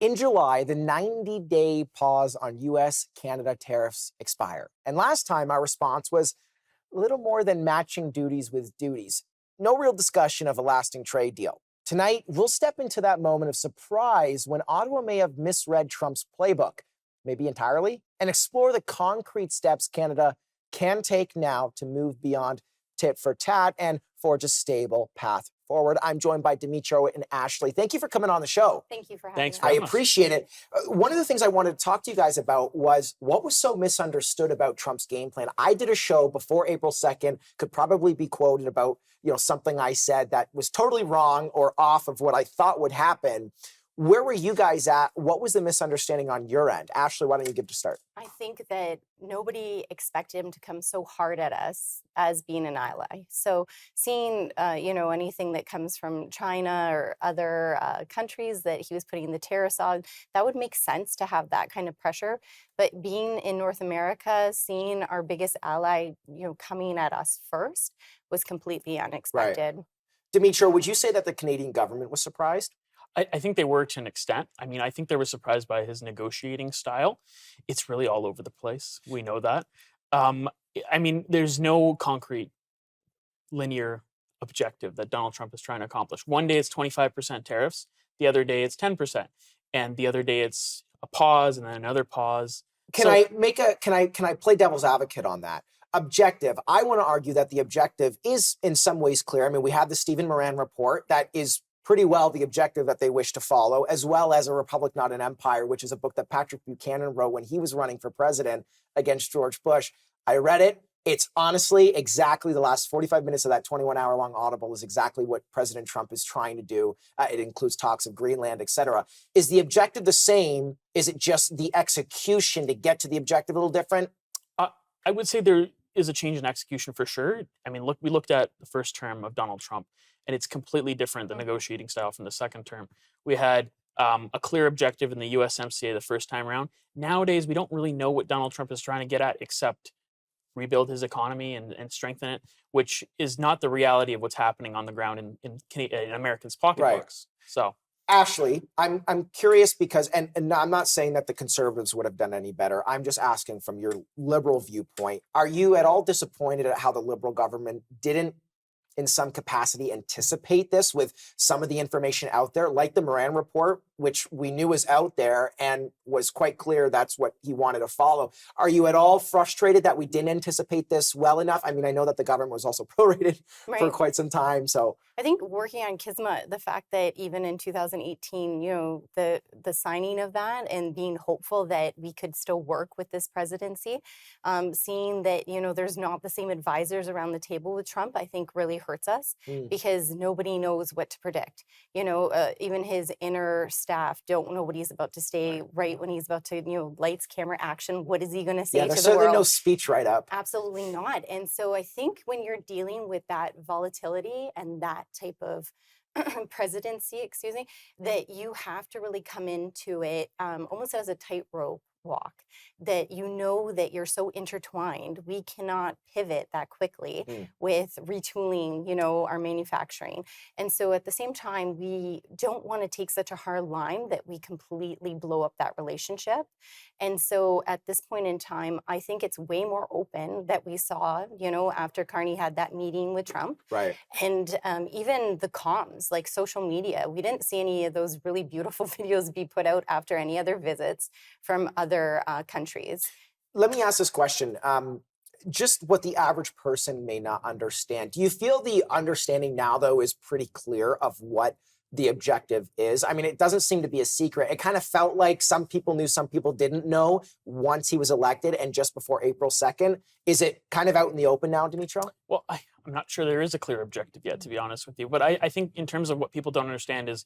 In July, the 90-day pause on US-Canada tariffs expire. And last time, our response was a little more than matching duties with duties. No real discussion of a lasting trade deal. Tonight, we'll step into that moment of surprise when Ottawa may have misread Trump's playbook, maybe entirely, and explore the concrete steps Canada can take now to move beyond tit for tat and forge a stable path forward. I'm joined by Dmytro and Ashley. Thank you for coming on the show. Thank you for having Thanks us. for I having us. appreciate it. One of the things I wanted to talk to you guys about was what was so misunderstood about Trump's game plan. I did a show before April 2nd, could probably be quoted about, something I said that was totally wrong or off of what I thought would happen. Where were you guys at? What was the misunderstanding on your end? Ashley, why don't you give it a start? I think that nobody expected him to come so hard at us as being an ally. So seeing, anything that comes from China or other countries that he was putting the tariffs on, that would make sense to have that kind of pressure. But being in North America, seeing our biggest ally, coming at us first was completely unexpected. Dmytro, would you say that the Canadian government was surprised? I think they were to an extent. I mean, I think they were surprised by his negotiating style. It's really all over the place. We know that. There's no concrete linear objective that Donald Trump is trying to accomplish. One day it's 25% tariffs, the other day it's 10%, and the other day it's a pause and then another pause. Can I play devil's advocate on that? Objective. I want to argue that the objective is in some ways clear. I mean, we have the Stephen Moran report that is pretty well the objective that they wish to follow, as well as A Republic, Not an Empire, which is a book that Patrick Buchanan wrote when he was running for president against George Bush. I read it. It's honestly exactly the last 45 minutes of that 21-hour-long Audible is exactly what President Trump is trying to do. It includes talks of Greenland, et cetera. Is the objective the same? Is it just the execution to get to the objective a little different? I would say there is a change in execution for sure. I mean, we looked at the first term of Donald Trump, and it's completely different, the negotiating style from the second term. We had a clear objective in the USMCA the first time around. Nowadays, we don't really know what Donald Trump is trying to get at except rebuild his economy and strengthen it, which is not the reality of what's happening on the ground in Americans' pocketbooks. Right. So, Ashley, I'm curious because, and I'm not saying that the Conservatives would have done any better. I'm just asking from your Liberal viewpoint. Are you at all disappointed at how the Liberal government didn't, in some capacity, anticipate this with some of the information out there, like the Moran report, which we knew was out there and was quite clear that's what he wanted to follow? Are you at all frustrated that we didn't anticipate this well enough? I mean, I know that the government was also prorated for quite some time, so. I think working on Kisma, the fact that even in 2018, the signing of that and being hopeful that we could still work with this presidency, seeing that, there's not the same advisors around the table with Trump, I think really hurts us because nobody knows what to predict. Even his inner staff don't know what he's about to say right when he's about to, lights, camera, action. What is he going to say to the world? There's certainly no speech write-up. Absolutely not. And so I think when you're dealing with that volatility and that type of presidency, that you have to really come into it almost as a tightrope walk, that that you're so intertwined. We cannot pivot that quickly with retooling, our manufacturing. And so at the same time, we don't want to take such a hard line that we completely blow up that relationship. And so at this point in time, I think it's way more open that we saw, after Carney had that meeting with Trump. Right. And even the comms, like social media, we didn't see any of those really beautiful videos be put out after any other visits from other countries. Let me ask this question. Just what the average person may not understand. Do you feel the understanding now, though, is pretty clear of what the objective is? I mean, it doesn't seem to be a secret. It kind of felt like some people knew, some people didn't know once he was elected and just before April 2nd. Is it kind of out in the open now, Dmytro? Well, I'm not sure there is a clear objective yet, to be honest with you. But I think in terms of what people don't understand is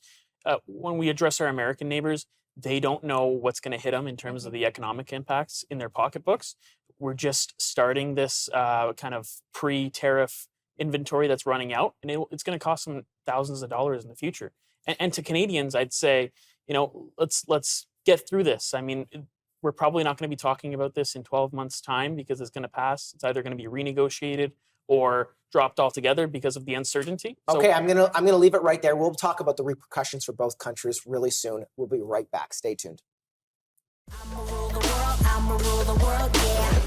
when we address our American neighbors, they don't know what's going to hit them in terms of the economic impacts in their pocketbooks. We're just starting this kind of pre-tariff inventory that's running out, and it's going to cost them thousands of dollars in the future. And to Canadians, I'd say, let's get through this. I mean, we're probably not going to be talking about this in 12 months' time because it's going to pass. It's either going to be renegotiated or dropped altogether because of the uncertainty. Okay, I'm gonna leave it right there. We'll talk about the repercussions for both countries really soon. We'll be right back. Stay tuned. I'ma rule the world, yeah.